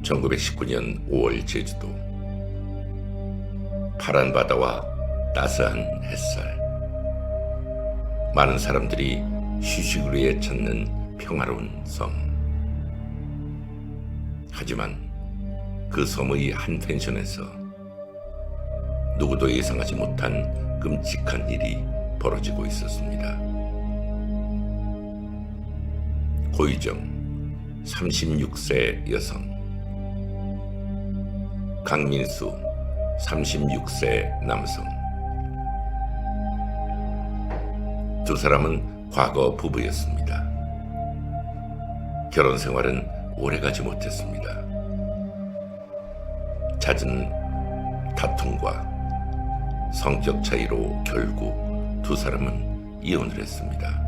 1919년 5월 제주도. 파란 바다와 따스한 햇살. 많은 사람들이 휴식을 위해 찾는 평화로운 섬. 하지만 그 섬의 한 펜션에서 누구도 예상하지 못한 끔찍한 일이 벌어지고 있었습니다. 고유정 36세 여성, 강민수 36세 남성. 두 사람은 과거 부부였습니다. 결혼 생활은 오래가지 못했습니다. 잦은 다툼과 성격 차이로 결국 두 사람은 이혼을 했습니다.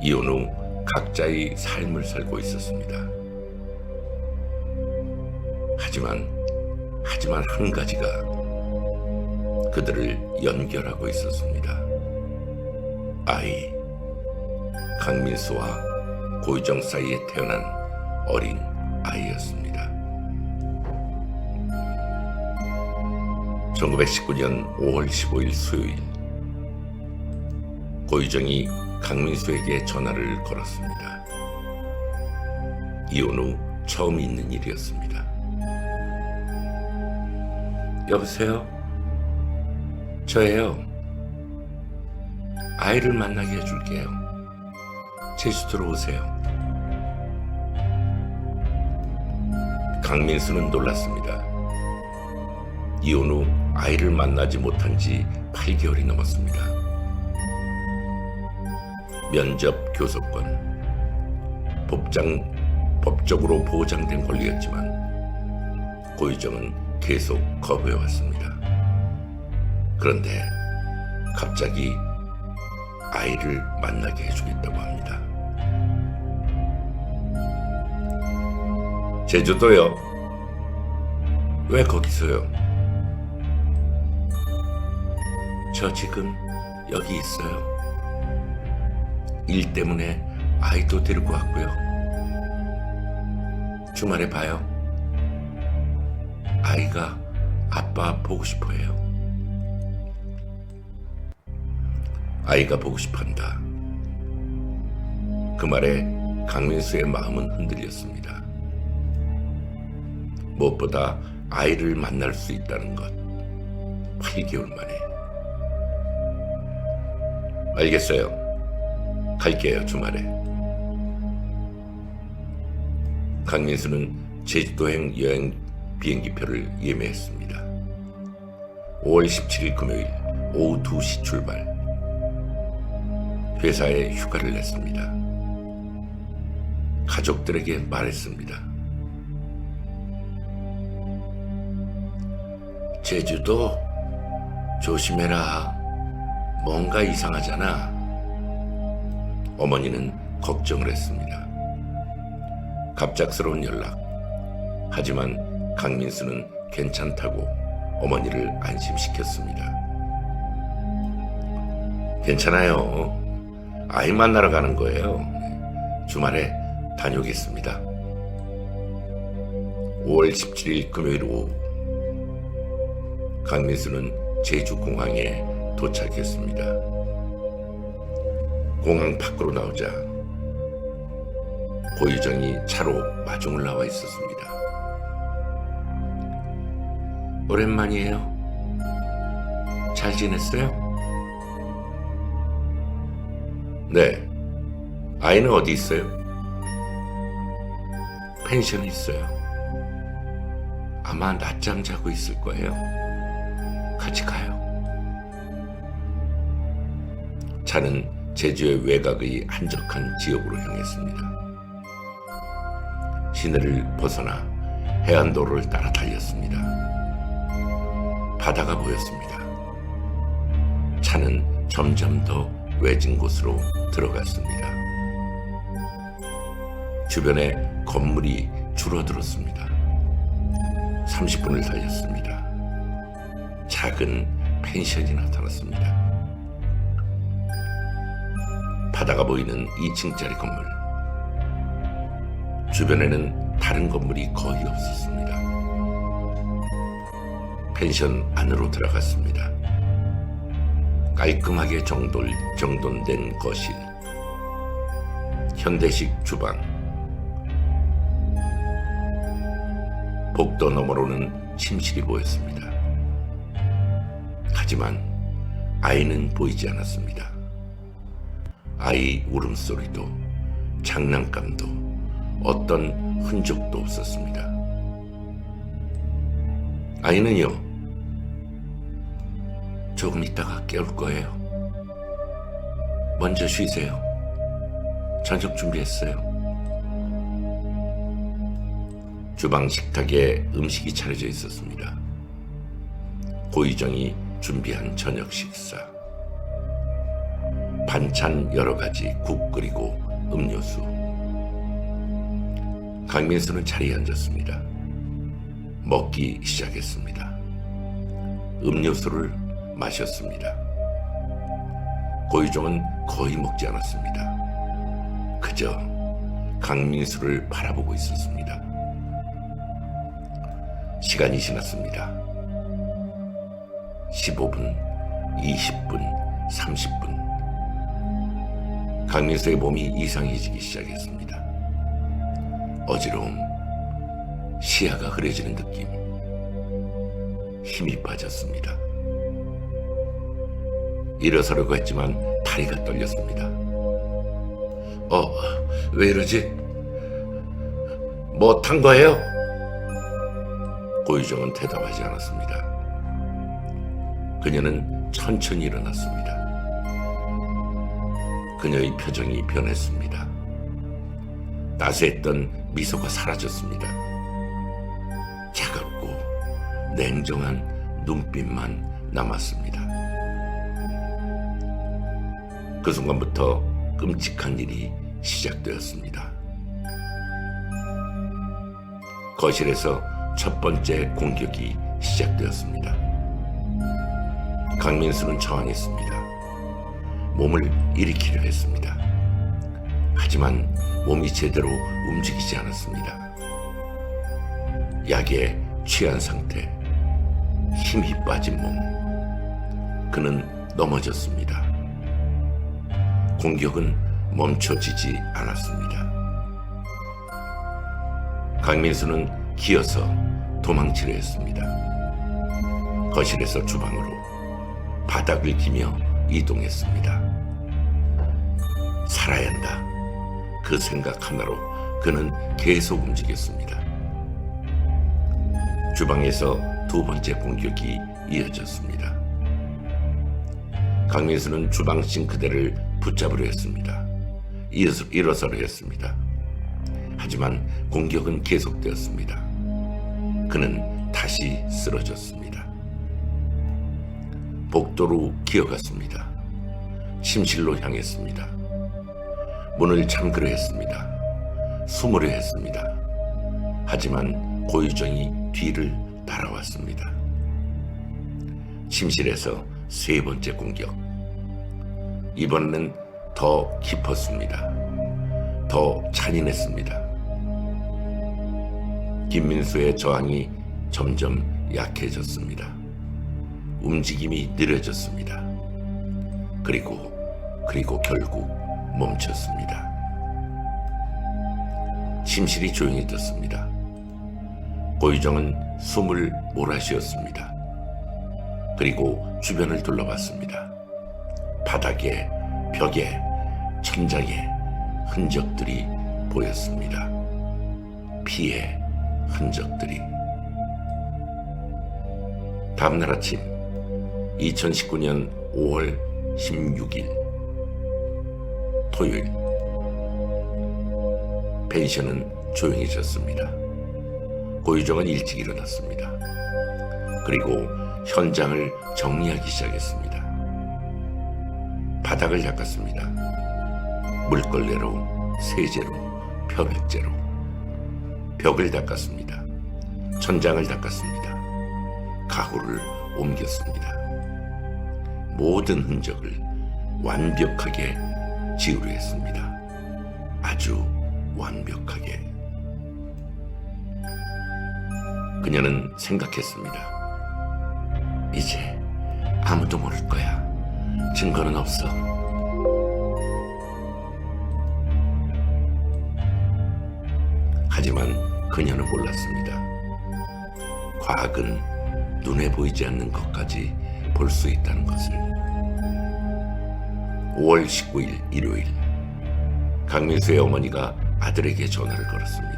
이혼 후 각자의 삶을 살고 있었습니다. 하지만 한 가지가 그들을 연결하고 있었습니다. 아이. 강민수와 고유정 사이에 태어난 어린 아이였습니다. 1919년 5월 15일 수요일, 고유정이 강민수에게 전화를 걸었습니다. 이혼 후 처음 있는 일이었습니다. 여보세요? 저예요. 아이를 만나게 해줄게요. 제주도로 오세요. 강민수는 놀랐습니다. 이혼 후 아이를 만나지 못한 지 8개월이 넘었습니다. 면접, 교섭권, 법적으로 보장된 권리였지만 고유정은 계속 거부해왔습니다. 그런데 갑자기 아이를 만나게 해주겠다고 합니다. 제주도요? 왜 거기서요? 저 지금 여기 있어요. 일 때문에 아이도 데리고 왔고요. 주말에 봐요. 아이가 아빠 보고 싶어 해요. 아이가 보고 싶어 한다. 그 말에 강민수의 마음은 흔들렸습니다. 무엇보다 아이를 만날 수 있다는 것. 8개월 만에. 알겠어요. 갈게요, 주말에. 강민수는 제주도행 여행 비행기표를 예매했습니다. 5월 17일 금요일 오후 2시 출발. 회사에 휴가를 냈습니다. 가족들에게 말했습니다. 제주도 조심해라. 뭔가 이상하잖아. 어머니는 걱정을 했습니다. 갑작스러운 연락. 하지만 강민수는 괜찮다고 어머니를 안심시켰습니다. 괜찮아요. 아이 만나러 가는 거예요. 주말에 다녀오겠습니다. 5월 17일 금요일 오후, 강민수는 제주공항에 도착했습니다. 공항 밖으로 나오자 고유정이 차로 마중을 나와 있었습니다. 오랜만이에요. 잘 지냈어요? 네. 아이는 어디 있어요? 펜션에 있어요. 아마 낮잠 자고 있을 거예요. 같이 가요. 차는 제주의 외곽의 한적한 지역으로 향했습니다. 시내를 벗어나 해안도로를 따라 달렸습니다. 바다가 보였습니다. 차는 점점 더 외진 곳으로 들어갔습니다. 주변에 건물이 줄어들었습니다. 30분을 달렸습니다. 작은 펜션이 나타났습니다. 바다가 보이는 2층짜리 건물. 주변에는 다른 건물이 거의 없었습니다. 펜션 안으로 들어갔습니다. 깔끔하게 정돈된 거실, 현대식 주방, 복도 너머로는 침실이 보였습니다. 하지만 아이는 보이지 않았습니다. 아이 울음소리도 장난감도 어떤 흔적도 없었습니다. 아이는요, 조금 있다가 깨울 거예요. 먼저 쉬세요. 저녁 준비했어요. 주방 식탁에 음식이 차려져 있었습니다. 고유정이 준비한 저녁 식사. 반찬 여러 가지, 국 끓이고 음료수. 강민수는 자리에 앉았습니다. 먹기 시작했습니다. 음료수를 마셨습니다. 고유정은 거의 먹지 않았습니다. 그저 강민수를 바라보고 있었습니다. 시간이 지났습니다. 15분, 20분, 30분. 강민수의 몸이 이상해지기 시작했습니다. 어지러움, 시야가 흐려지는 느낌, 힘이 빠졌습니다. 일어서려고 했지만 다리가 떨렸습니다. 왜 이러지? 뭐 탄 거예요? 고유정은 대답하지 않았습니다. 그녀는 천천히 일어났습니다. 그녀의 표정이 변했습니다. 따스했던 미소가 사라졌습니다. 차갑고 냉정한 눈빛만 남았습니다. 그 순간부터 끔찍한 일이 시작되었습니다. 거실에서 첫 번째 공격이 시작되었습니다. 강민수는 저항했습니다. 몸을 일으키려 했습니다. 하지만 몸이 제대로 움직이지 않았습니다. 약에 취한 상태, 힘이 빠진 몸. 그는 넘어졌습니다. 공격은 멈춰지지 않았습니다. 강민수는 기어서 도망치려 했습니다. 거실에서 주방으로 바닥을 기며 이동했습니다. 살아야 한다. 그 생각 하나로 그는 계속 움직였습니다. 주방에서 두 번째 공격이 이어졌습니다. 강민수는 주방 싱크대를 붙잡으려 했습니다. 일어서려 했습니다. 하지만 공격은 계속되었습니다. 그는 다시 쓰러졌습니다. 복도로 기어갔습니다. 침실로 향했습니다. 문을 잠그려 했습니다. 숨으려 했습니다. 하지만 고유정이 뒤를 따라왔습니다. 침실에서 세 번째 공격. 이번에는 더 깊었습니다. 더 잔인했습니다. 김민수의 저항이 점점 약해졌습니다. 움직임이 느려졌습니다. 그리고 결국 멈췄습니다. 침실이 조용해졌습니다. 고유정은 숨을 몰아쉬었습니다. 그리고 주변을 둘러봤습니다. 바닥에, 벽에, 천장에 흔적들이 보였습니다. 피의 흔적들이. 다음날 아침 2019년 5월 16일 토요일, 펜션은 조용해졌습니다. 고유정은 일찍 일어났습니다. 그리고 현장을 정리하기 시작했습니다. 바닥을 닦았습니다. 물걸레로, 세제로,漂白제로. 벽을 닦았습니다. 천장을 닦았습니다. 가구를 옮겼습니다. 모든 흔적을 완벽하게 지우려 했습니다. 아주 완벽하게. 그녀는 생각했습니다. 이제 아무도 모를 거야. 증거는 없어. 하지만 그녀는 몰랐습니다. 과학은 눈에 보이지 않는 것까지 볼 수 있다는 것을. 5월 19일 일요일, 강민수의 어머니가 아들에게 전화를 걸었습니다.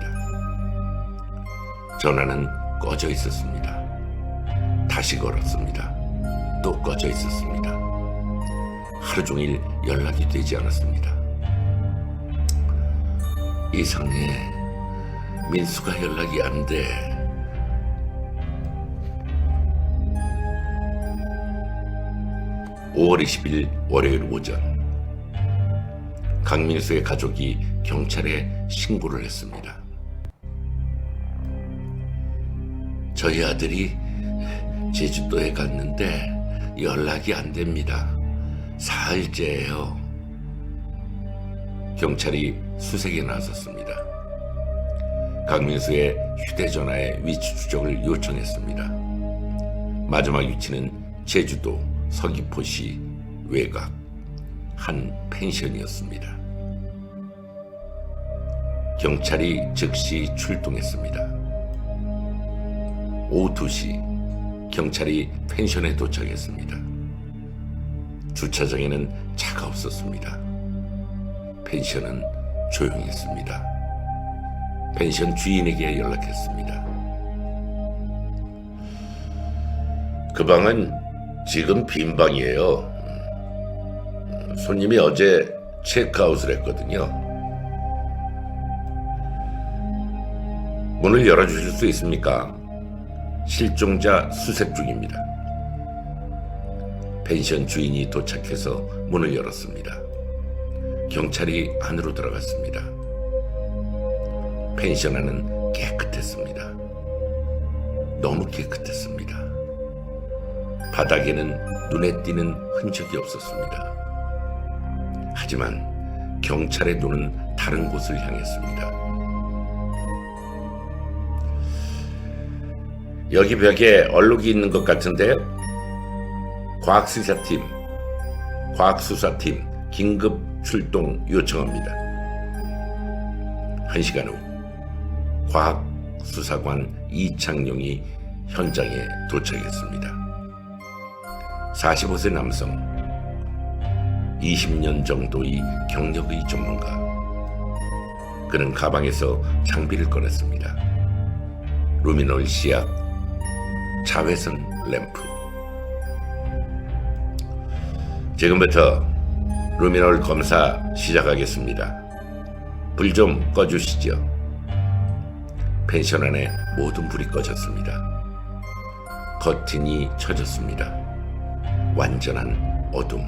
전화는 꺼져 있었습니다. 다시 걸었습니다. 또 꺼져 있었습니다. 하루 종일 연락이 되지 않았습니다. 이상해. 민수가 연락이 안 돼. (5월 20일) 월요일 오전, 강민수의 가족이 경찰에 신고를 했습니다. 저희 아들이 제주도에 갔는데 연락이 안 됩니다. 사흘째예요. 경찰이 수색에 나섰습니다. 강민수의 휴대전화의 위치 추적을 요청했습니다. 마지막 위치는 제주도 서귀포시 외곽 한 펜션이었습니다. 경찰이 즉시 출동했습니다. 오후 2시 경찰이 펜션에 도착했습니다. 주차장에는 차가 없었습니다. 펜션은 조용했습니다. 펜션 주인에게 연락했습니다. 그 방은 지금 빈 방이에요. 손님이 어제 체크아웃을 했거든요. 문을 열어주실 수 있습니까? 실종자 수색 중입니다. 펜션 주인이 도착해서 문을 열었습니다. 경찰이 안으로 들어갔습니다. 펜션 안은 깨끗했습니다. 너무 깨끗했습니다. 바닥에는 눈에 띄는 흔적이 없었습니다. 하지만 경찰의 눈은 다른 곳을 향했습니다. 여기 벽에 얼룩이 있는 것 같은데요? 과학수사팀 긴급 출동 요청합니다. 1시간 후 과학수사관 이창용이 현장에 도착했습니다. 45세 남성, 20년 정도의 경력의 전문가. 그는 가방에서 장비를 꺼냈습니다. 루미놀 시약, 자외선 램프. 지금부터 루미놀 검사 시작하겠습니다. 불 좀 꺼주시죠. 펜션 안에 모든 불이 꺼졌습니다. 커튼이 쳐졌습니다. 완전한 어둠.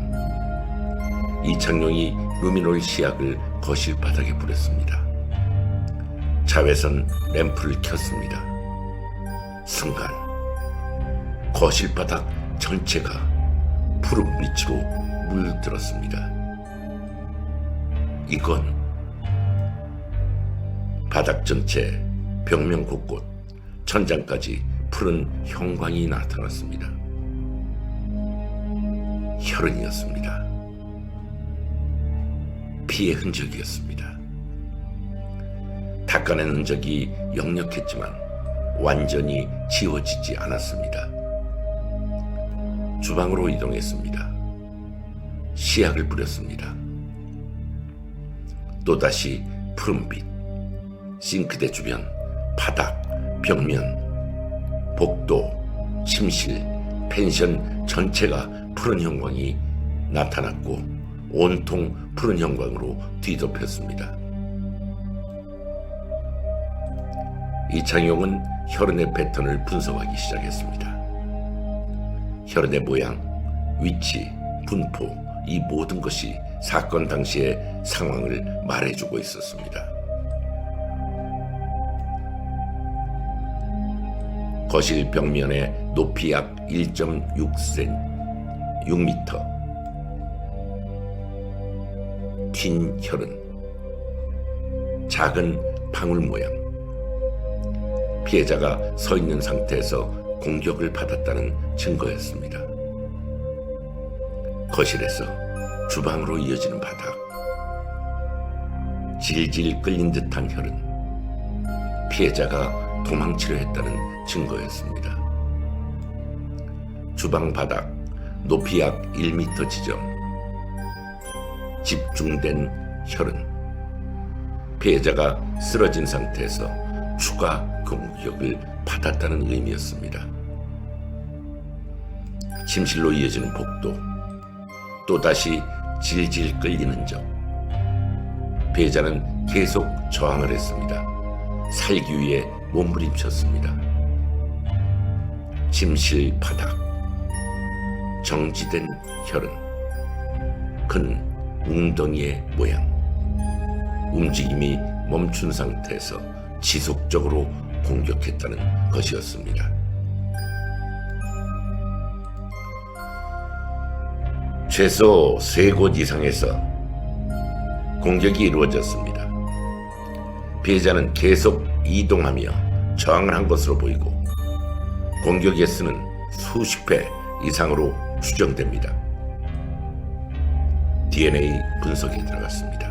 이창용이 루미놀 시약을 거실 바닥에 뿌렸습니다. 자외선 램프를 켰습니다. 순간 거실 바닥 전체가 푸른 빛으로 물들었습니다. 이건 바닥 전체, 벽면 곳곳, 천장까지 푸른 형광이 나타났습니다. 혈흔이었습니다. 피의 흔적이었습니다. 닦아낸 흔적이 역력했지만 완전히 지워지지 않았습니다. 주방으로 이동했습니다. 시약을 뿌렸습니다. 또다시 푸른빛. 싱크대 주변, 바닥, 벽면, 복도, 침실, 펜션 전체가 푸른 형광이 나타났고 온통 푸른 형광으로 뒤덮였습니다. 이창용은 혈흔의 패턴을 분석하기 시작했습니다. 혈흔의 모양, 위치, 분포, 이 모든 것이 사건 당시의 상황을 말해주고 있었습니다. 거실 벽면에 높이 약 1.6m, 긴 혈흔, 작은 방울 모양, 피해자가 서 있는 상태에서 공격을 받았다는 증거였습니다. 거실에서 주방으로 이어지는 바닥, 질질 끌린 듯한 혈흔, 피해자가 도망치려 했다는 증거였습니다. 주방 바닥, 높이 약 1m 지점, 집중된 혈흔, 피해자가 쓰러진 상태에서 추가 공격을 받았다는 의미였습니다. 침실로 이어지는 복도, 또다시 질질 끌리는 적. 피해자는 계속 저항을 했습니다. 살기 위해 몸부림쳤습니다. 침실 바닥, 정지된 혈흔, 큰 웅덩이의 모양, 움직임이 멈춘 상태에서 지속적으로 공격했다는 것이었습니다. 최소 3곳 이상에서 공격이 이루어졌습니다. 피해자는 계속 이동하며 저항을 한 것으로 보이고 공격 횟수는 수십 회 이상으로 추정됩니다. DNA 분석에 들어갔습니다.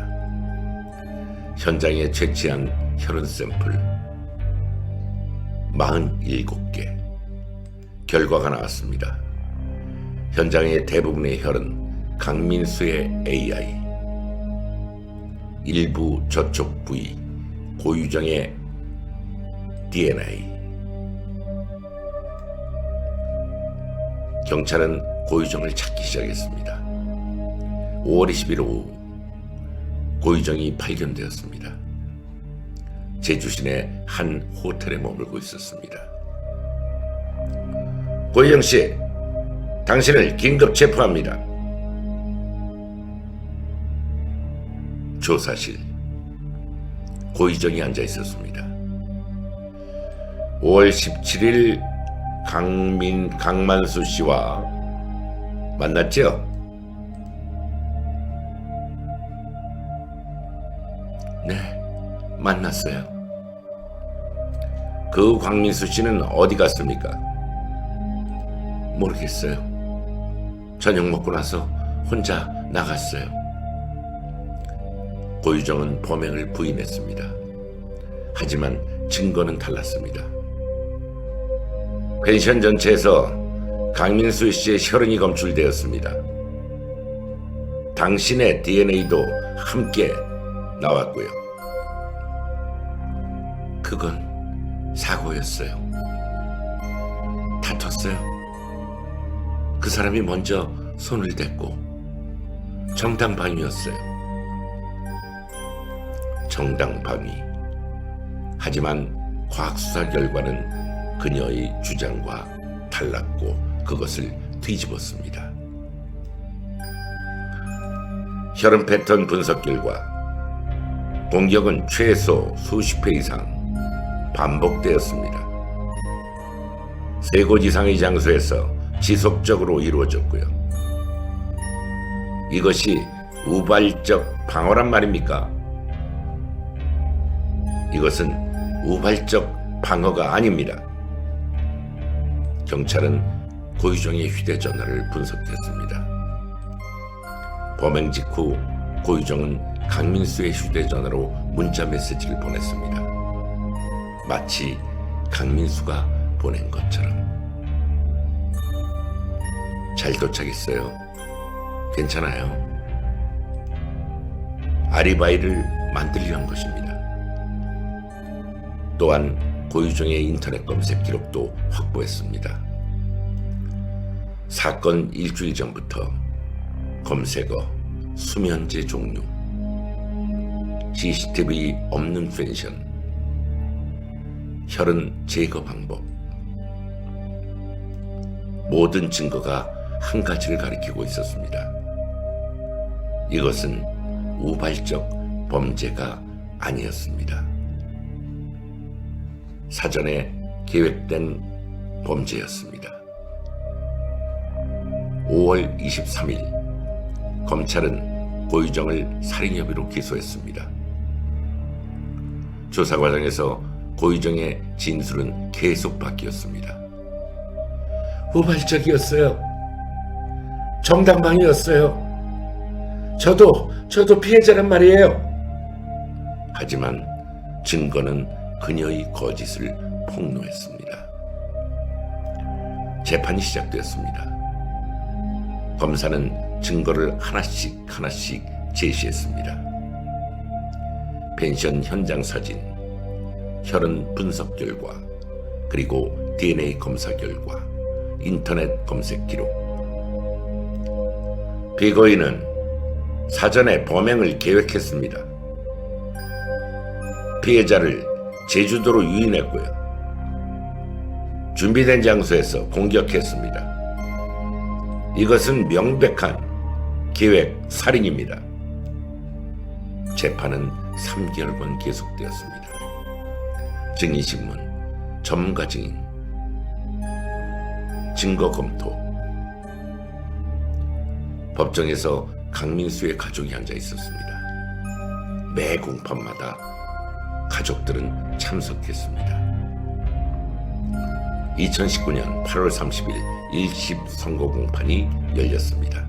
현장에 채취한 혈흔 샘플 47개, 결과가 나왔습니다. 현장의 대부분의 혈흔 강민수의 AI, 일부 저촉 부위 고유정의 DNA. 경찰은 고유정을 찾기 시작했습니다. 5월 20일 오후 고유정이 발견되었습니다. 제주 시내 한 호텔에 머물고 있었습니다. 고유정 씨, 당신을 긴급 체포합니다. 조사실, 고유정이 앉아 있었습니다. 5월 17일 강만수 씨와 만났죠? 네, 만났어요. 그 강민수 씨는 어디 갔습니까? 모르겠어요. 저녁 먹고 나서 혼자 나갔어요. 고유정은 범행을 부인했습니다. 하지만 증거는 달랐습니다. 펜션 전체에서 강민수 씨의 혈흔이 검출되었습니다. 당신의 DNA도 함께 나왔고요. 그건 사고였어요. 다퉜어요. 그 사람이 먼저 손을 댔고 정당방위였어요. 정당방위. 하지만 과학수사 결과는 그녀의 주장과 달랐고 그것을 뒤집었습니다. 혈흔 패턴 분석 결과 공격은 최소 수십 회 이상 반복되었습니다. 3곳 이상의 장소에서 지속적으로 이루어졌고요. 이것이 우발적 방어란 말입니까? 이것은 우발적 방어가 아닙니다. 경찰은 고유정의 휴대전화를 분석했습니다. 범행 직후 고유정은 강민수의 휴대전화로 문자 메시지를 보냈습니다. 마치 강민수가 보낸 것처럼. 잘 도착했어요. 괜찮아요. 아리바이를 만들려 한 것입니다. 또한 고유정의 인터넷 검색 기록도 확보했습니다. 사건 일주일 전부터 검색어, 수면제 종류, CCTV 없는 펜션, 혈흔 제거 방법, 모든 증거가 한 가지를 가리키고 있었습니다. 이것은 우발적 범죄가 아니었습니다. 사전에 계획된 범죄였습니다. 5월 23일 검찰은 고유정을 살인 혐의로 기소했습니다. 조사 과정에서 고유정의 진술은 계속 바뀌었습니다. 우발적이었어요. 정당방위였어요. 저도 피해자란 말이에요. 하지만 증거는 그녀의 거짓을 폭로했습니다. 재판이 시작되었습니다. 검사는 증거를 하나씩 제시했습니다. 펜션 현장 사진, 혈흔 분석 결과, 그리고 DNA 검사 결과, 인터넷 검색 기록. 피고인은 사전에 범행을 계획했습니다. 피해자를 제주도로 유인했고요. 준비된 장소에서 공격했습니다. 이것은 명백한 계획 살인입니다. 재판은 3개월간 계속되었습니다. 증인신문, 전문가 증인, 증거 검토. 법정에서 강민수의 가족이 앉아 있었습니다. 매 공판마다 가족들은 참석했습니다. 2019년 8월 30일 1심 선고 공판이 열렸습니다.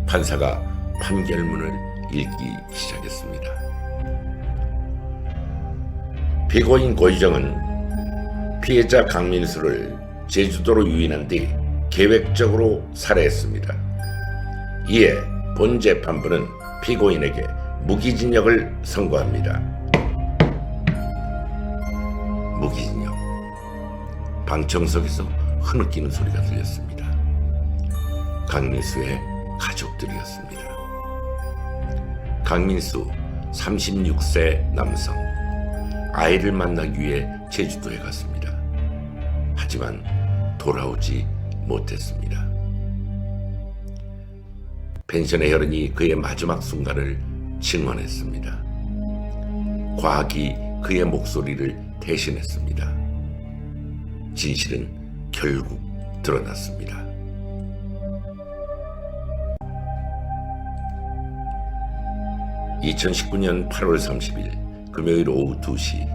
판사가 판결문을 읽기 시작했습니다. 피고인 고유정은 피해자 강민수를 제주도로 유인한 뒤 계획적으로 살해했습니다. 이에 본 재판부는 피고인에게 무기징역을 선고합니다. 무기징역. 방청석에서 흐느끼는 소리가 들렸습니다. 강민수의 가족들이었습니다. 강민수 36세 남성, 아이를 만나기 위해 제주도에 갔습니다. 하지만 돌아오지 못했습니다. 펜션의 혈흔이 그의 마지막 순간을 증언했습니다. 과학이 그의 목소리를 대신했습니다. 진실은 결국 드러났습니다. (2019년 8월 30일) 금요일 오후 2시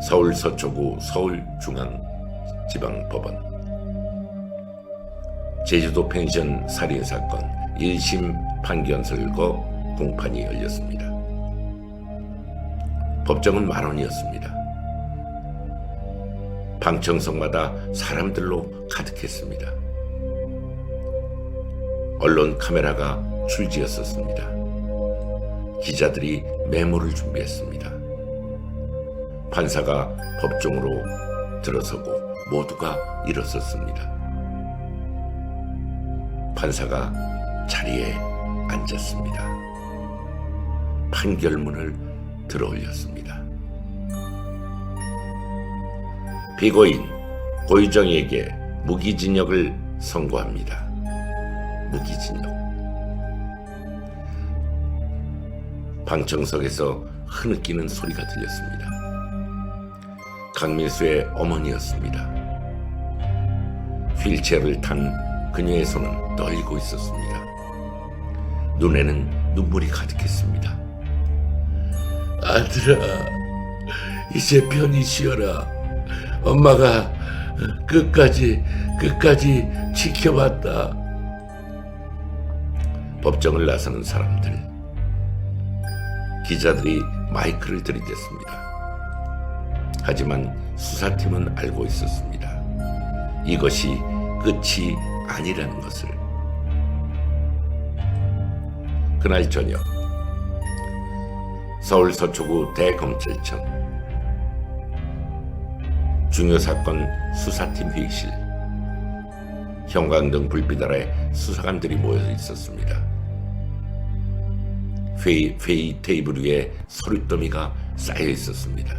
서울 서초구 서울중앙지방법원. 제주도 펜션 살인사건 1심 판결설거 공판이 열렸습니다. 법정은 만원이었습니다. 방청석마다 사람들로 가득했습니다. 언론 카메라가 출지였었습니다. 기자들이 메모를 준비했습니다. 판사가 법정으로 들어서고 모두가 일어섰습니다. 판사가 자리에 앉았습니다. 판결문을 들어올렸습니다. 피고인 고유정에게 무기징역을 선고합니다. 무기징역. 방청석에서 흐느끼는 소리가 들렸습니다. 강민수의 어머니였습니다. 휠체어를 탄 그녀의 손은 떨리고 있었습니다. 눈에는 눈물이 가득했습니다. 아들아, 이제 편히 쉬어라. 엄마가 끝까지 지켜봤다. 법정을 나서는 사람들. 기자들이 마이크를 들이댔습니다. 하지만 수사팀은 알고 있었습니다. 이것이 끝이 아니라는 것을. 그날 저녁 서울 서초구 대검찰청 중요사건 수사팀 회의실. 형광등 불빛 아래 수사관들이 모여 있었습니다. 회의 테이블 위에 서류더미가 쌓여 있었습니다.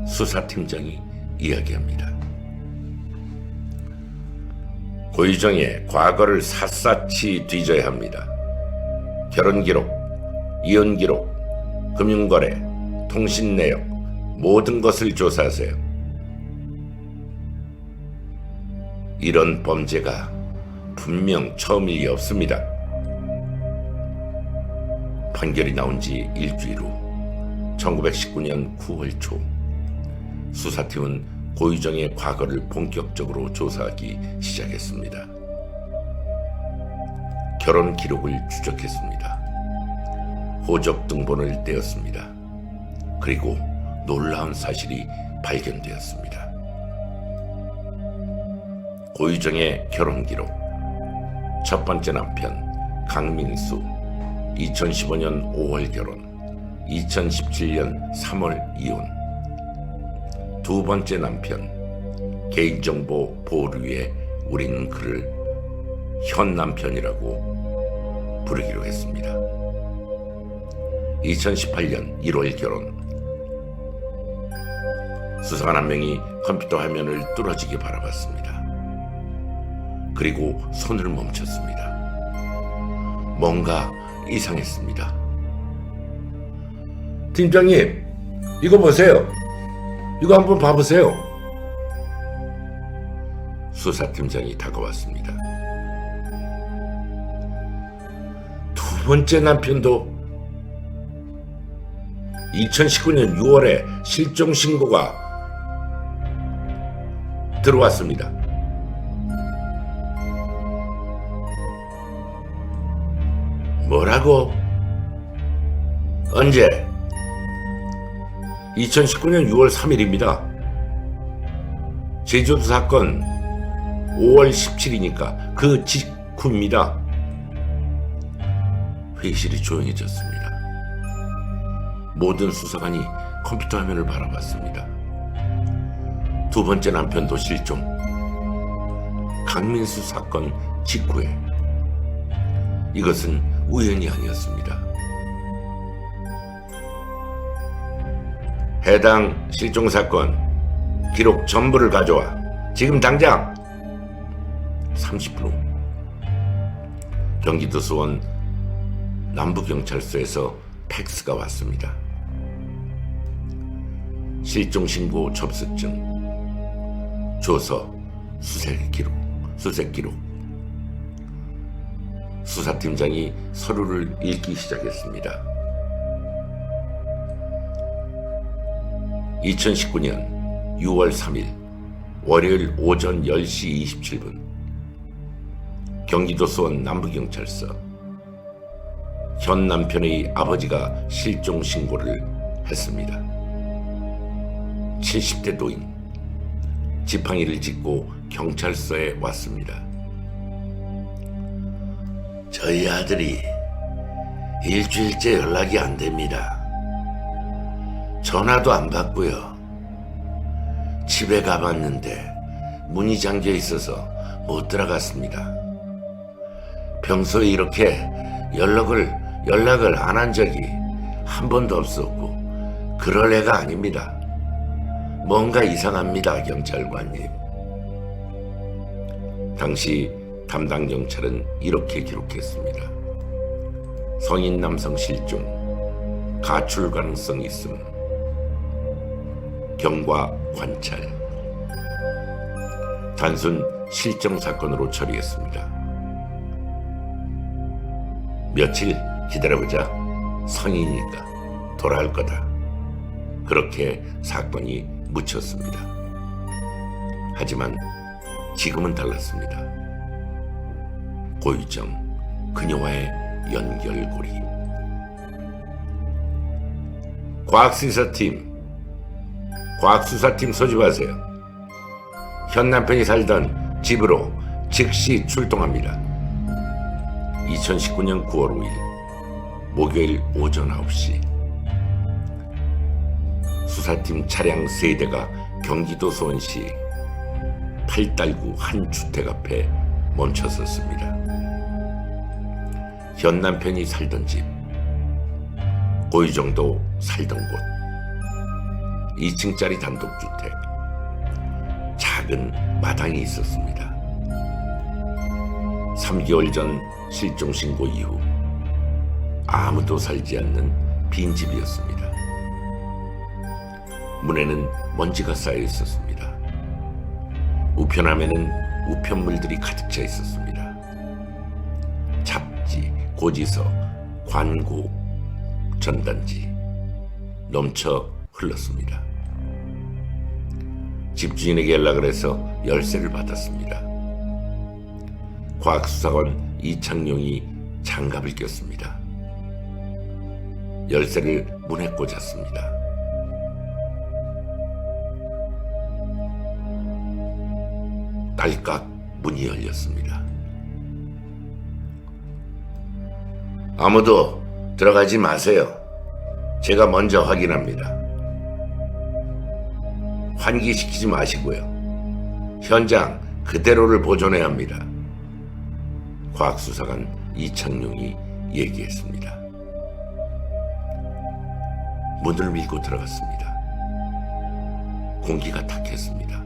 수사팀장이 이야기합니다. 고유정의 과거를 샅샅이 뒤져야 합니다. 결혼 기록, 이혼 기록, 금융거래, 통신 내역, 모든 것을 조사하세요. 이런 범죄가 분명 처음이 없습니다. 판결이 나온 지 일주일 후 1919년 9월 초 수사팀은 고유정의 과거를 본격적으로 조사하기 시작했습니다. 결혼 기록을 추적했습니다. 호적 등본을 떼었습니다. 그리고 놀라운 사실이 발견되었습니다. 고유정의 결혼 기록. 첫 번째 남편 강민수 2015년 5월 결혼, 2017년 3월 이혼. 두 번째 남편 개인정보 보호를 우리는 그를 현 남편이라고 부르기로 했습니다. 2018년 1월 결혼. 수사관 한 명이 컴퓨터 화면을 뚫어지게 바라봤습니다. 그리고 손을 멈췄습니다. 뭔가 이상했습니다. 팀장님, 이거 보세요. 이거 한번 봐보세요. 수사팀장이 다가왔습니다. 두 번째 남편도 2019년 6월에 실종 신고가 들어왔습니다. 뭐라고? 언제? 2019년 6월 3일입니다. 제주도 사건 5월 17일이니까 그 직후입니다. 회의실이 조용해졌습니다. 모든 수사관이 컴퓨터 화면을 바라봤습니다. 두 번째 남편도 실종. 강민수 사건 직후에. 이것은 우연이 아니었습니다. 해당 실종 사건 기록 전부를 가져와. 지금 당장. 30분 후 경기도 수원 남부경찰서에서 팩스가 왔습니다. 실종신고 접수증, 조서, 수색 기록. 수사팀장이 서류를 읽기 시작했습니다. 2019년 6월 3일 월요일 오전 10시 27분 경기도 수원 남부경찰서. 현 남편의 아버지가 실종 신고를 했습니다. 70대 노인. 지팡이를 짚고 경찰서에 왔습니다. 저희 아들이 일주일째 연락이 안 됩니다. 전화도 안 받고요. 집에 가봤는데 문이 잠겨 있어서 못 들어갔습니다. 평소에 이렇게 연락을 안 한 적이 한 번도 없었고 그럴 애가 아닙니다. 뭔가 이상합니다, 경찰관님. 당시 담당 경찰은 이렇게 기록했습니다. 성인 남성 실종, 가출 가능성 있음, 경과 관찰. 단순 실종 사건으로 처리했습니다. 며칠 기다려보자. 성인이니까 돌아올 거다. 그렇게 사건이 묻혔습니다. 하지만 지금은 달랐습니다. 고유정, 그녀와의 연결고리. 과학수사팀 소집하세요. 현 남편이 살던 집으로 즉시 출동합니다. 2019년 9월 5일 목요일 오전 9시 수사팀 차량 3대가 경기도 수원시 팔달구 한 주택 앞에 멈춰섰습니다. 현 남편이 살던 집, 고유정도 살던 곳, 2층짜리 단독주택, 작은 마당이 있었습니다. 3개월 전 실종 신고 이후 아무도 살지 않는 빈집이었습니다. 문에는 먼지가 쌓여 있었습니다. 우편함에는 우편물들이 가득 차 있었습니다. 잡지, 고지서, 관고, 전단지 넘쳐 흘렀습니다. 집주인에게 연락을 해서 열쇠를 받았습니다. 과학수사관 이창용이 장갑을 꼈습니다. 열쇠를 문에 꽂았습니다. 딸깍 문이 열렸습니다. 아무도 들어가지 마세요. 제가 먼저 확인합니다. 환기시키지 마시고요. 현장 그대로를 보존해야 합니다. 과학수사관 이창용이 얘기했습니다. 문을 밀고 들어갔습니다. 공기가 탁했습니다.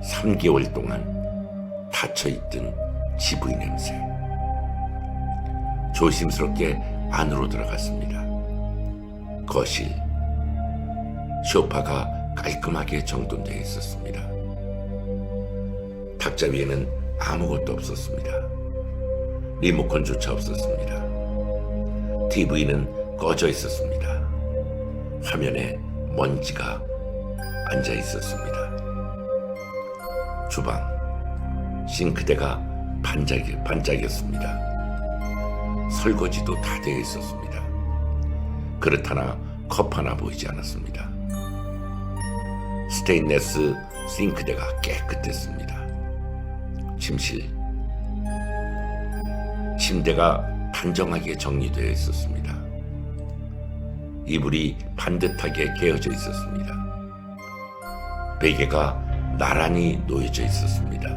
3개월 동안 닫혀있던 지부의 냄새. 조심스럽게 안으로 들어갔습니다. 거실, 소파가 깔끔하게 정돈되어 있었습니다. 탁자 위에는 아무것도 없었습니다. 리모컨조차 없었습니다. TV는 꺼져 있었습니다. 화면에 먼지가 앉아 있었습니다. 주방, 싱크대가 반짝였습니다. 설거지도 다 되어 있었습니다. 그릇 하나, 컵 하나 보이지 않았습니다. 스테인레스 싱크대가 깨끗했습니다. 침대가 단정하게 정리되어 있었습니다. 이불이 반듯하게 개어져 있었습니다. 베개가 나란히 놓여져 있었습니다.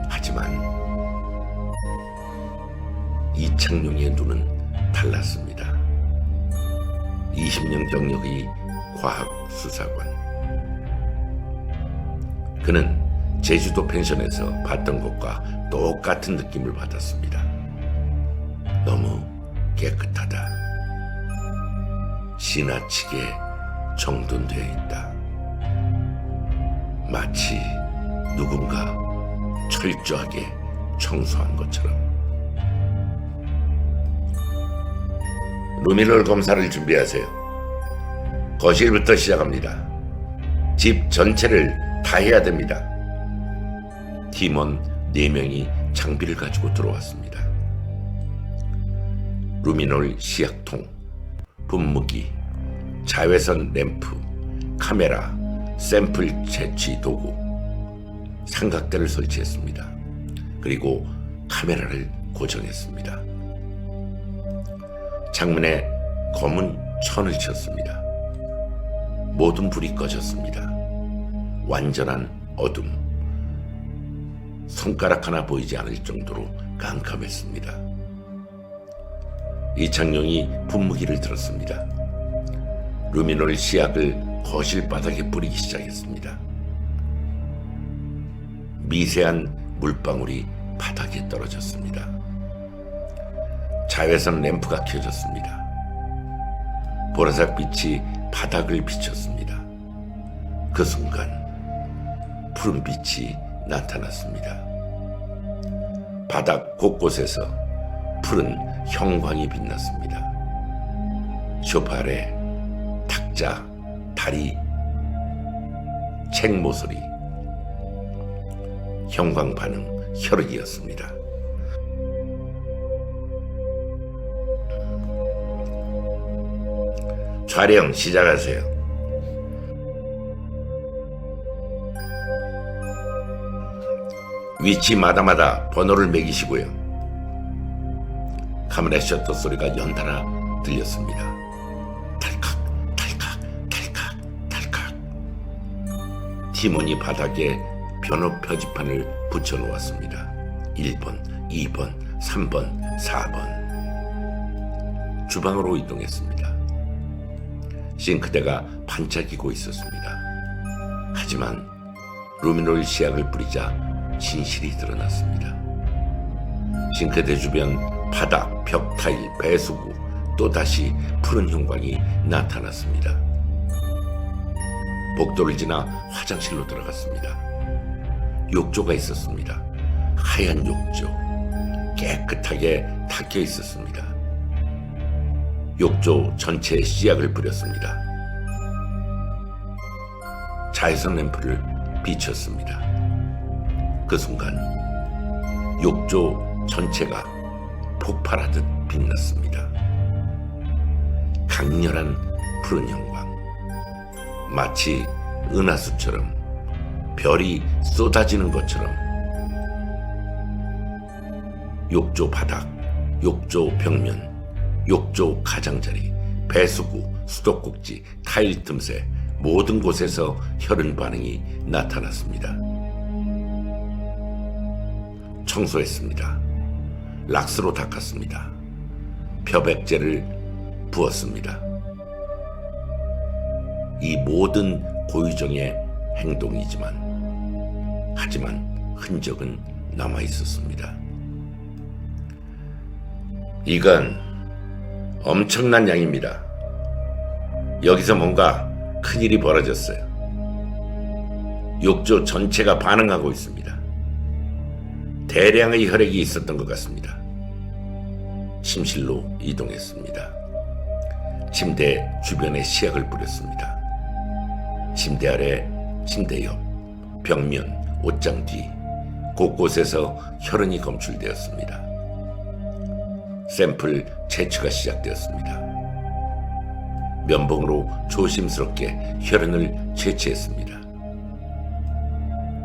하지만 이창용의 눈은 달랐습니다. 20년 경력의 과학수사관. 그는 제주도 펜션에서 봤던 것과 똑같은 느낌을 받았습니다. 너무 깨끗하다. 지나치게 정돈되어 있다. 마치 누군가 철저하게 청소한 것처럼. 루미놀 검사를 준비하세요. 거실부터 시작합니다. 집 전체를 다 해야 됩니다. 팀원 4명이 장비를 가지고 들어왔습니다. 루미놀 시약통, 분무기, 자외선 램프, 카메라, 샘플 채취 도구, 삼각대를 설치했습니다. 그리고 카메라를 고정했습니다. 창문에 검은 천을 쳤습니다. 모든 불이 꺼졌습니다. 완전한 어둠. 손가락 하나 보이지 않을 정도로 깜깜했습니다. 이창용이 분무기를 들었습니다. 루미놀 시약을 거실 바닥에 뿌리기 시작했습니다. 미세한 물방울이 바닥에 떨어졌습니다. 자외선 램프가 켜졌습니다. 보라색 빛이 바닥을 비췄습니다. 그 순간 푸른 빛이 나타났습니다. 바닥 곳곳에서 푸른 형광이 빛났습니다. 소파 아래 탁자, 다리, 책 모서리, 형광 반응 혈흔이었습니다. 촬영 시작하세요. 위치마다마다 번호를 매기시고요. 카메라 셔터 소리가 연달아 들렸습니다. 탈칵, 탈칵, 탈칵, 탈칵. 팀원이 바닥에 변호 표지판을 붙여놓았습니다. 1번, 2번, 3번, 4번. 주방으로 이동했습니다. 싱크대가 반짝이고 있었습니다. 하지만 루미놀 시약을 뿌리자 진실이 드러났습니다. 싱크대 주변 바닥, 벽 타일, 배수구, 또다시 푸른 형광이 나타났습니다. 복도를 지나 화장실로 들어갔습니다. 욕조가 있었습니다. 하얀 욕조. 깨끗하게 닦여 있었습니다. 욕조 전체에 씨약을 뿌렸습니다. 자외선 램프를 비췄습니다. 그 순간 욕조 전체가 폭발하듯 빛났습니다. 강렬한 푸른 형광, 마치 은하수처럼 별이 쏟아지는 것처럼 욕조 바닥, 욕조 벽면, 욕조 가장자리, 배수구, 수도꼭지, 타일 틈새 모든 곳에서 혈흔 반응이 나타났습니다. 청소했습니다. 락스로 닦았습니다.漂백제를 부었습니다. 이 모든 고유정의 행동이지만 하지만 흔적은 남아 있었습니다. 이건 엄청난 양입니다. 여기서 뭔가 큰일이 벌어졌어요. 욕조 전체가 반응하고 있습니다. 대량의 혈액이 있었던 것 같습니다. 침실로 이동했습니다. 침대 주변에 씨약을 뿌렸습니다. 침대 아래, 침대 옆, 벽면, 옷장 뒤 곳곳에서 혈흔이 검출되었습니다. 샘플 채취가 시작되었습니다. 면봉으로 조심스럽게 혈흔을 채취했습니다.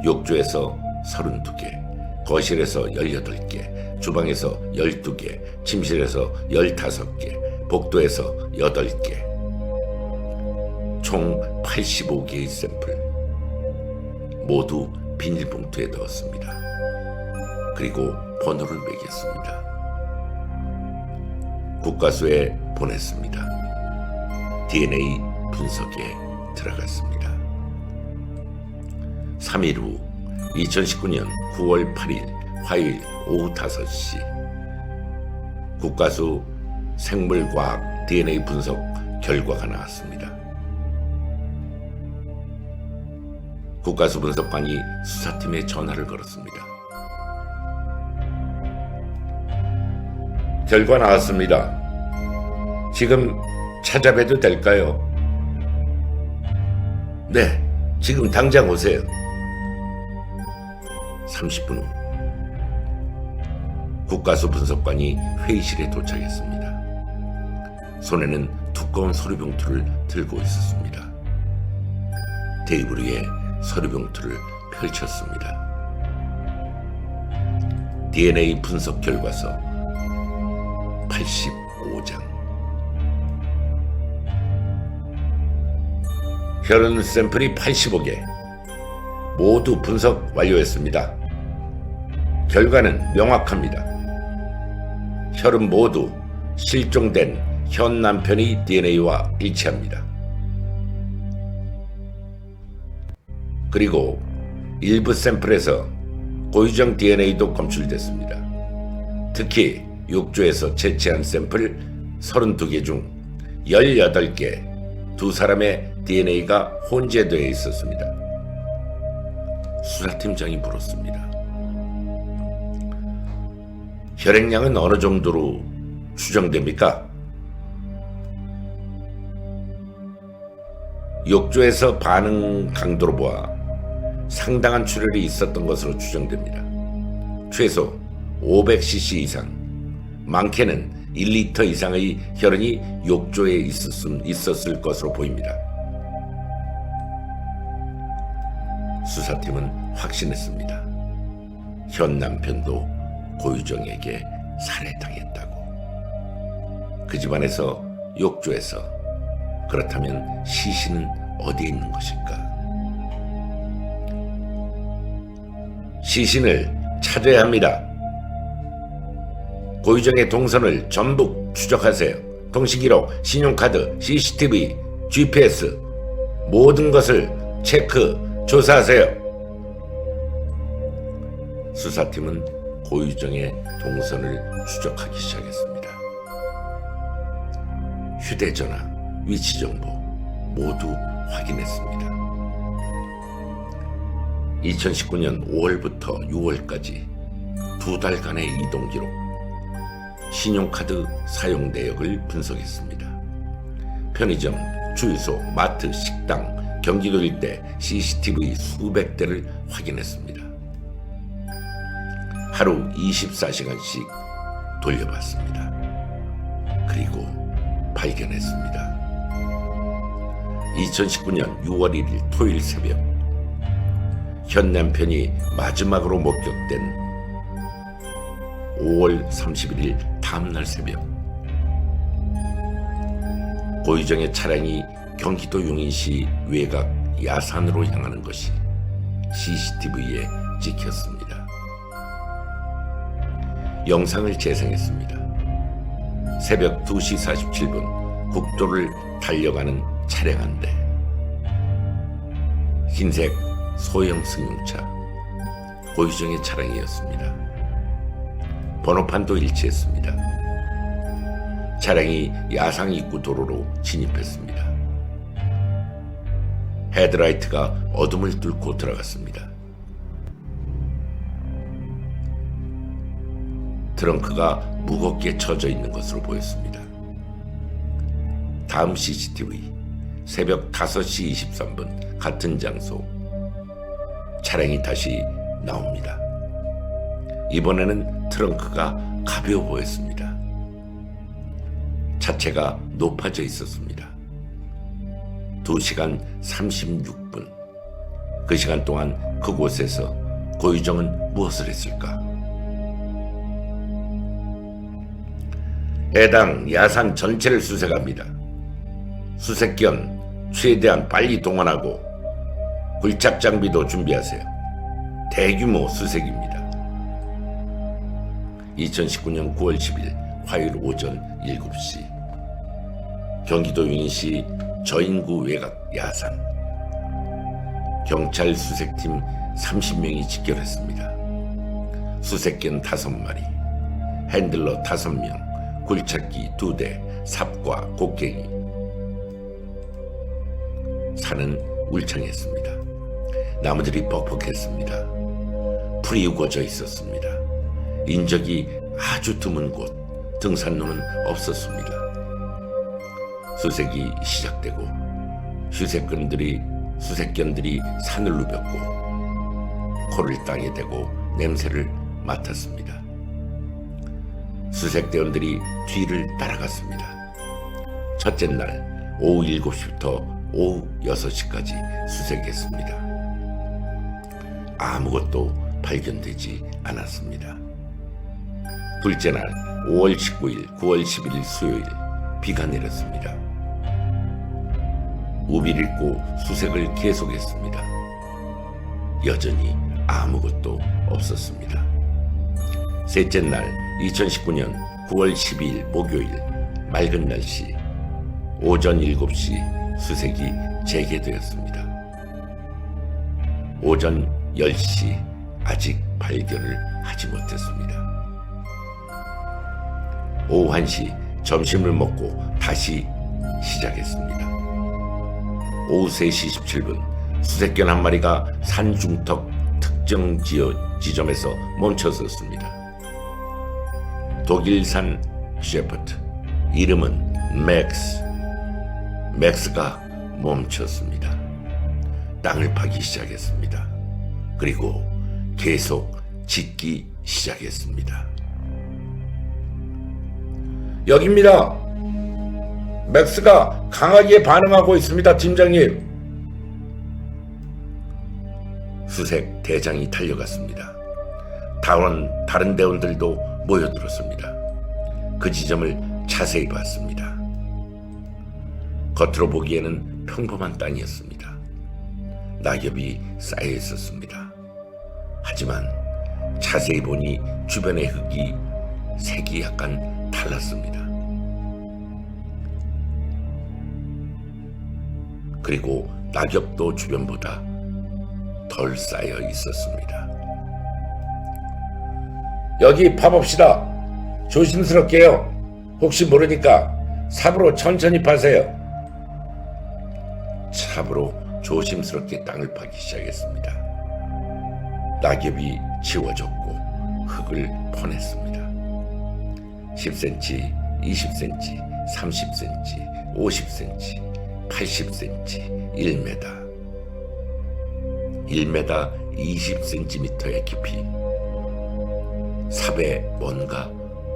욕조에서 32개, 거실에서 18개, 주방에서 12개, 침실에서 15개, 복도에서 8개, 총 85개의 샘플 모두 비닐봉투에 넣었습니다. 그리고 번호를 매겼습니다. 국과수에 보냈습니다. DNA 분석에 들어갔습니다. 3일 후 2019년 9월 8일 화요일 오후 5시 국과수 생물과학 DNA 분석 결과가 나왔습니다. 국과수 분석관이 수사팀에 전화를 걸었습니다. 결과 나왔습니다. 지금 찾아뵈도 될까요? 네, 지금 당장 오세요. 30분 후 국과수 분석관이 회의실에 도착했습니다. 손에는 두꺼운 서류봉투를 들고 있었습니다. 테이블 위에 서류봉투를 펼쳤습니다. DNA 분석 결과서 85장. 혈흔 샘플이 85개. 모두 분석 완료했습니다. 결과는 명확합니다. 혈흔 모두 실종된 현 남편의 DNA와 일치합니다. 그리고 일부 샘플에서 고유정 DNA도 검출됐습니다. 특히 욕조에서 채취한 샘플 32개 중 18개 두 사람의 DNA가 혼재되어 있었습니다. 수사팀장이 물었습니다. 혈액량은 어느 정도로 추정됩니까? 욕조에서 반응 강도로 보아 상당한 출혈이 있었던 것으로 추정됩니다. 최소 500cc 이상, 많게는 1리터 이상의 혈흔이 욕조에 있었을 것으로 보입니다. 수사팀은 확신했습니다. 현 남편도 고유정에게 살해당했다고. 그 집안에서, 욕조에서. 그렇다면 시신은 어디에 있는 것일까? 시신을 찾아야 합니다. 고유정의 동선을 전부 추적하세요. 통신기록, 신용카드, CCTV, GPS 모든 것을 체크, 조사하세요. 수사팀은 고유정의 동선을 추적하기 시작했습니다. 휴대전화, 위치정보 모두 확인했습니다. 2019년 5월부터 6월까지 2달간의 이동기록, 신용카드 사용 내역을 분석했습니다. 편의점, 주유소, 마트, 식당, 경기도 일대 CCTV 수백 대를 확인했습니다. 하루 24시간씩 돌려봤습니다. 그리고 발견했습니다. 2019년 6월 1일 토요일 새벽, 현 남편이 마지막으로 목격된 5월 31일 다음날 새벽, 고유정의 차량이 경기도 용인시 외곽 야산으로 향하는 것이 CCTV에 찍혔습니다. 영상을 재생했습니다. 새벽 2시 47분 국도를 달려가는 차량 한 대, 흰색 소형 승용차, 고유정의 차량이었습니다. 번호판도 일치했습니다. 차량이 야상 입구 도로로 진입했습니다. 헤드라이트가 어둠을 뚫고 들어갔습니다. 트렁크가 무겁게 쳐져 있는 것으로 보였습니다. 다음 CCTV 새벽 5시 23분 같은 장소, 차량이 다시 나옵니다. 이번에는 트렁크가 가벼워 보였습니다. 차체가 높아져 있었습니다. 2시간 36분. 그 시간 동안 그곳에서 고유정은 무엇을 했을까? 해당 야산 전체를 수색합니다. 수색견 최대한 빨리 동원하고 굴착 장비도 준비하세요. 대규모 수색입니다. 2019년 9월 10일 화요일 오전 7시 경기도 용인시 저인구 외곽 야산, 경찰 수색팀 30명이 직결했습니다. 수색견 5마리, 핸들러 5명, 굴착기 2대, 삽과 곡괭이. 산은 울창했습니다. 나무들이 뻑뻑했습니다. 풀이 우거져 있었습니다. 인적이 아주 드문 곳, 등산로는 없었습니다. 수색이 시작되고 수색견들이 산을 누볐고 코를 땅에 대고 냄새를 맡았습니다. 수색대원들이 뒤를 따라갔습니다. 첫째 날 오후 7시부터 오후 6시까지 수색했습니다. 아무것도 발견되지 않았습니다. 둘째 날 5월 19일, 9월 11일 수요일 비가 내렸습니다. 우비를 입고 수색을 계속했습니다. 여전히 아무것도 없었습니다. 셋째 날 2019년 9월 12일 목요일 맑은 날씨 오전 7시 수색이 재개되었습니다. 오전 10시 아직 발견을 하지 못했습니다. 오후 1시 점심을 먹고 다시 시작했습니다. 오후 3시 17분 수색견 한 마리가 산중턱 특정 지점에서 멈춰섰습니다. 독일산 셰퍼드, 이름은 맥스. 맥스가 멈췄습니다. 땅을 파기 시작했습니다. 그리고 계속 짖기 시작했습니다. 여기입니다. 맥스가 강하게 반응하고 있습니다, 팀장님. 수색 대장이 달려갔습니다. 다른 대원들도 모여들었습니다. 그 지점을 자세히 봤습니다. 겉으로 보기에는 평범한 땅이었습니다. 낙엽이 쌓여 있었습니다. 하지만 자세히 보니 주변의 흙이 색이 약간 달랐습니다. 그리고 낙엽도 주변보다 덜 쌓여 있었습니다. 여기 파봅시다. 조심스럽게요. 혹시 모르니까 삽으로 천천히 파세요. 삽으로 조심스럽게 땅을 파기 시작했습니다. 낙엽이 지워졌고 흙을 퍼냈습니다. 10cm, 20cm, 30cm, 50cm, 80cm, 1m. 1m 20cm의 깊이. 삽에 뭔가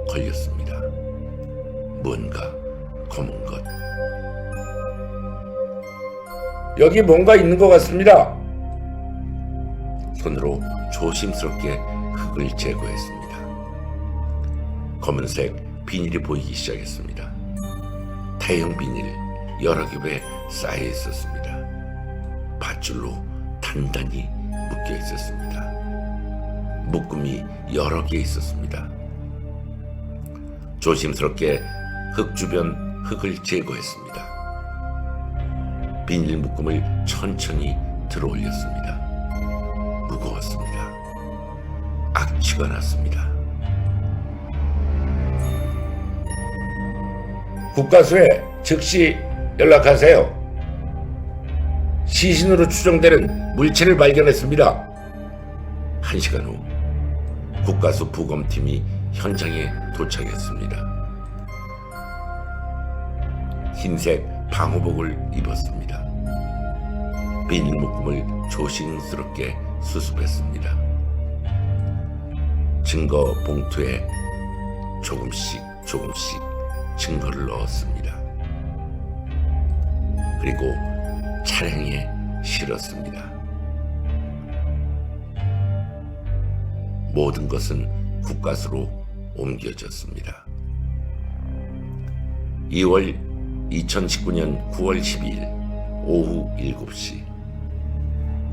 걸렸습니다. 뭔가 검은 것. 여기 뭔가 있는 것 같습니다. 손으로 조심스럽게 흙을 제거했습니다. 검은색 비닐이 보이기 시작했습니다. 대형 비닐 여러 겹에 쌓여 있었습니다. 밧줄로 단단히 묶여 있었습니다. 묶음이 여러 개 있었습니다. 조심스럽게 흙 주변 흙을 제거했습니다. 비닐 묶음을 천천히 들어 올렸습니다. 무거웠습니다. 악취가 났습니다. 국과수에 즉시 연락하세요. 시신으로 추정되는 물체를 발견했습니다. 1시간 후 국과수 부검팀이 현장에 도착했습니다. 흰색 방호복을 입었습니다. 비닐 묶음을 조심스럽게 수습했습니다. 증거 봉투에 조금씩 증거를 넣었습니다. 그리고 차량에 실었습니다. 모든 것은 국과수로 옮겨졌습니다. 2019년 9월 12일 오후 7시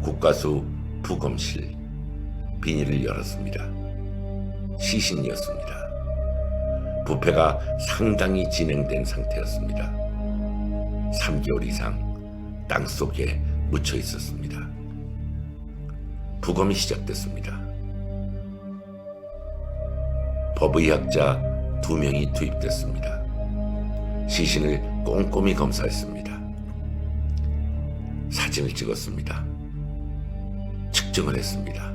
국과수 부검실 비닐을 열었습니다. 시신이었습니다. 부패가 상당히 진행된 상태였습니다. 3개월 이상 땅속에 묻혀 있었습니다. 부검이 시작됐습니다. 법의학자 2명이 투입됐습니다. 시신을 꼼꼼히 검사했습니다. 사진을 찍었습니다. 측정을 했습니다.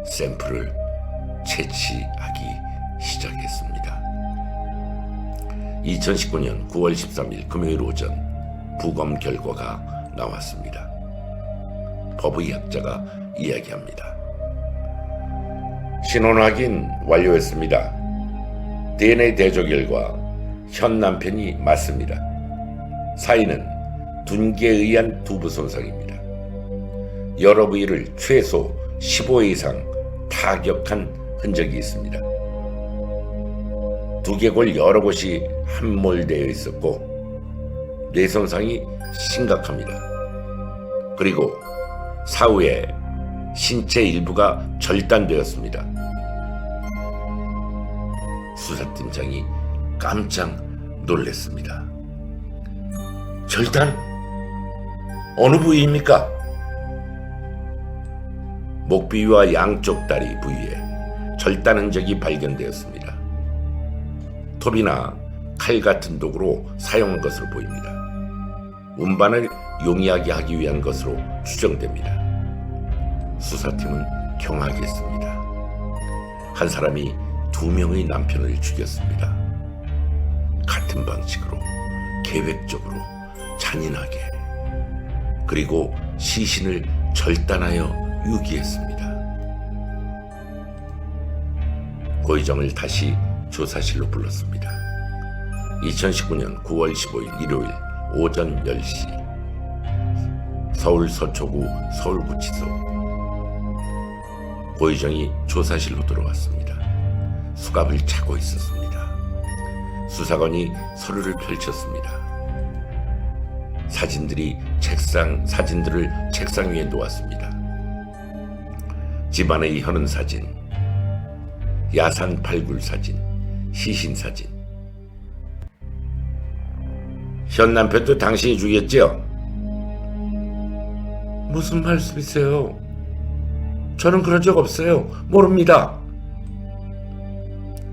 샘플을 채취하기 시작했습니다. 2019년 9월 13일 금요일 오전 부검 결과가 나왔습니다. 법의학자가 이야기합니다. 신원 확인 완료했습니다. DNA 대조 결과 현 남편이 맞습니다. 사인은 둔기에 의한 두부 손상입니다. 여러 부위를 최소 15회 이상 타격한 흔적이 있습니다. 두개골 여러 곳이 함몰되어 있었고 뇌 손상이 심각합니다. 그리고 사후에 신체 일부가 절단되었습니다. 수사팀장이 깜짝 놀랐습니다. 절단? 어느 부위입니까? 목비위와 양쪽 다리 부위에 절단 흔적이 발견되었습니다. 톱이나 칼 같은 도구로 사용한 것으로 보입니다. 운반을 용이하게 하기 위한 것으로 추정됩니다. 수사팀은 경악했습니다. 한 사람이 2명의 남편을 죽였습니다. 같은 방식으로, 계획적으로, 잔인하게. 그리고 시신을 절단하여 유기했습니다. 고의정을 다시 조사실로 불렀습니다. 2019년 9월 15일 일요일 오전 10시 서울 서초구 서울구치소. 고의정이 조사실로 들어왔습니다. 수갑을 차고 있었습니다. 수사관이 서류를 펼쳤습니다. 사진들을 책상 위에 놓았습니다. 집안의 현은 사진, 야산 발굴 사진, 시신 사진. 현 남편도 당신이 죽였죠? 무슨 말씀이세요? 저는 그런 적 없어요. 모릅니다.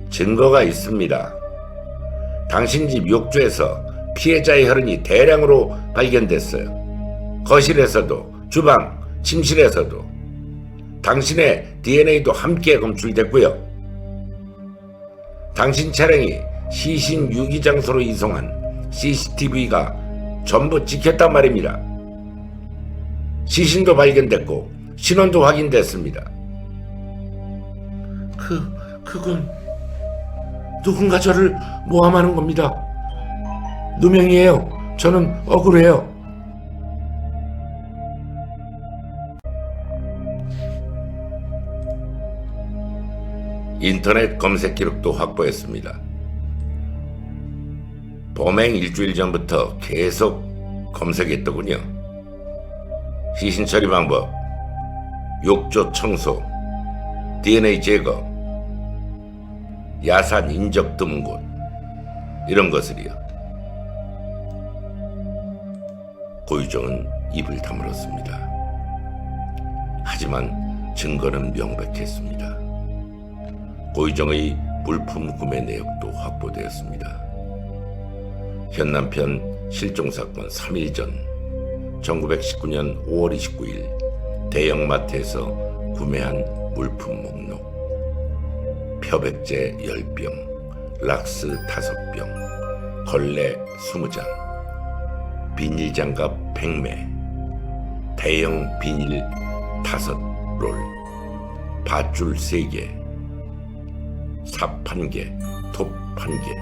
증거가 있습니다. 당신 집 욕조에서 피해자의 혈흔이 대량으로 발견됐어요. 거실에서도, 주방, 침실에서도. 당신의 DNA도 함께 검출됐고요. 당신 차량이 시신 유기 장소로 이송한 CCTV가 전부 찍혔단 말입니다. 시신도 발견됐고 신원도 확인됐습니다. 그건 누군가 저를 모함하는 겁니다. 누명이에요. 저는 억울해요. 인터넷 검색 기록도 확보했습니다. 범행 일주일 전부터 계속 검색했더군요. 시신 처리 방법, 욕조 청소, DNA 제거, 야산 인적 드문 곳, 이런 것을요. 고유정은 입을 다물었습니다. 하지만 증거는 명백했습니다. 고유정의 물품 구매 내역도 확보되었습니다. 현 남편 실종사건 3일 전 1919년 5월 29일 대형마트에서 구매한 물품 목록:漂백제 10병, 락스 5병, 걸레 20장, 비닐장갑 100매, 대형 비닐 5롤, 밧줄 3개, 삽 1개, 톱 1개,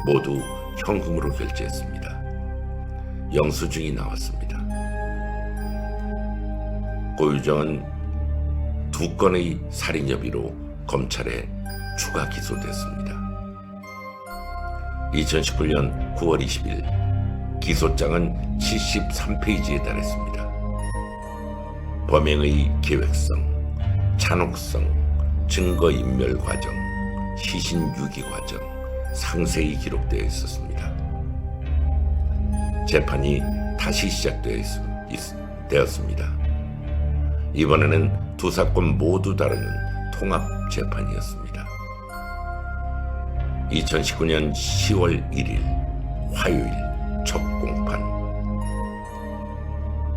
모두 현금으로 결제했습니다. 영수증이 나왔습니다. 고유정은 2건의 살인 혐의로 검찰에 추가 기소됐습니다. 2019년 9월 20일 기소장은 73페이지에 달했습니다. 범행의 계획성, 잔혹성, 증거인멸 과정, 시신 유기 과정 상세히 기록되어 있었습니다. 재판이 다시 시작되었습니다. 이번에는 두 사건 모두 다루는 통합 재판이었습니다. 2019년 10월 1일 화요일 첫 공판.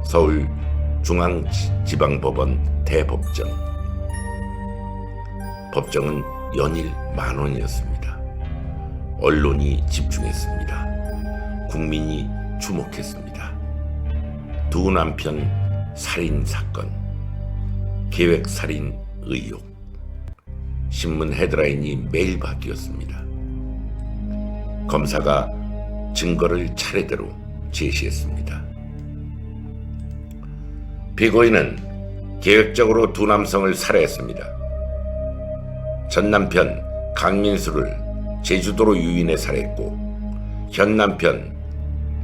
서울중앙지방법원 대법정. 법정은 연일 만원이었습니다. 언론이 집중했습니다. 국민이 주목했습니다. 두 남편 살인 사건, 계획 살인 의혹. 신문 헤드라인이 매일 바뀌었습니다. 검사가 증거를 차례대로 제시했습니다. 피고인은 계획적으로 두 남성을 살해했습니다. 전 남편 강민수를 제주도로 유인해 살해했고, 현 남편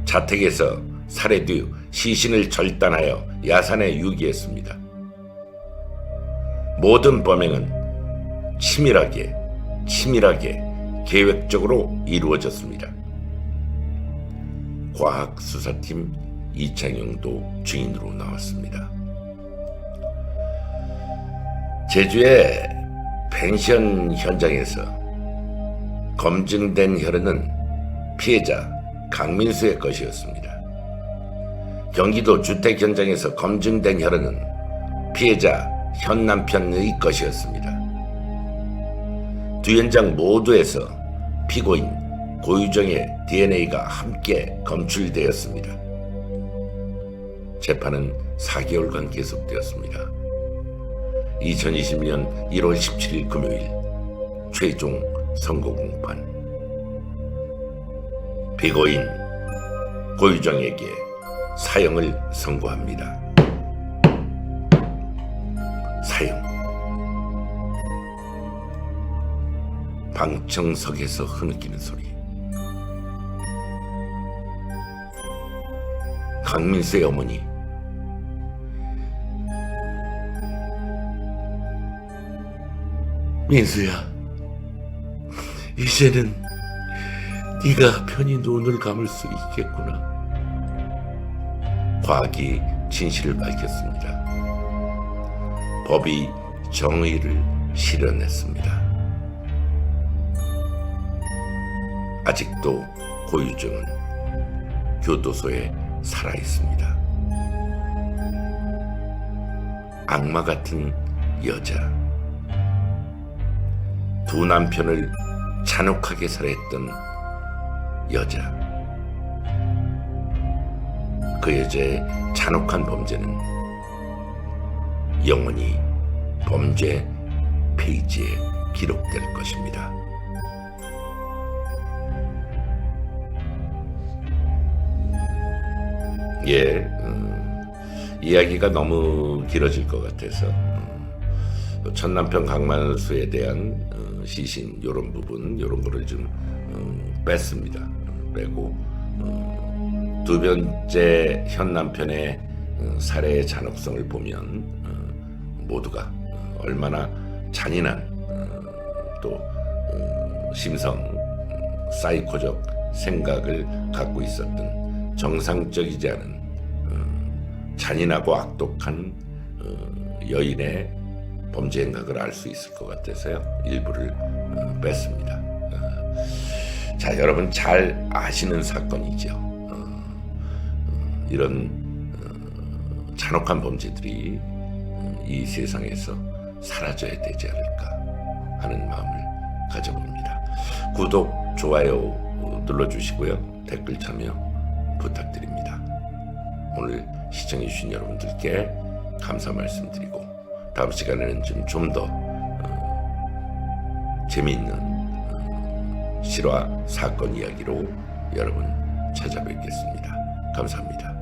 자택에서 살해 뒤 시신을 절단하여 야산에 유기했습니다. 모든 범행은 치밀하게 계획적으로 이루어졌습니다. 과학수사팀 이창용도 증인으로 나왔습니다. 제주의 펜션 현장에서 검증된 혈흔은 피해자 강민수의 것이었습니다. 경기도 주택 현장에서 검증된 혈흔은 피해자 현 남편의 것이었습니다. 두 현장 모두에서 피고인 고유정의 DNA가 함께 검출되었습니다. 재판은 4개월간 계속되었습니다. 2020년 1월 17일 금요일 최종 선고 공판. 피고인 고유정에게 사형을 선고합니다. 사형. 방청석에서 흐느끼는 소리. 강민수의 어머니. 민수야, 이제는 네가 편히 눈을 감을 수 있겠구나. 과학이 진실을 밝혔습니다. 법이 정의를 실현했습니다. 아직도 고유정은 교도소에 살아있습니다. 악마 같은 여자. 두 남편을 잔혹하게 살해했던 여자. 그 여자의 잔혹한 범죄는 영원히 범죄 페이지에 기록될 것입니다. 예, 이야기가 너무 길어질 것 같아서 첫 남편 강만수에 대한 시신 요런 부분 요런 거를 좀 뺐습니다. 빼고 두 번째 현 남편의 살해의 잔혹성을 보면 모두가 얼마나 잔인한 또 심성 사이코적 생각을 갖고 있었던 정상적이지 않은 잔인하고 악독한 여인의 범죄 행각을 알 수 있을 것 같아서요. 일부를 뺐습니다. 자, 여러분 잘 아시는 사건이죠. 이런 잔혹한 범죄들이 이 세상에서 사라져야 되지 않을까 하는 마음을 가져봅니다. 구독, 좋아요 눌러주시고요. 댓글 참여 부탁드립니다. 오늘 시청해주신 여러분들께 감사 말씀드리고 다음 시간에는 좀 더 재미있는 실화 사건 이야기로 여러분 찾아뵙겠습니다. 감사합니다.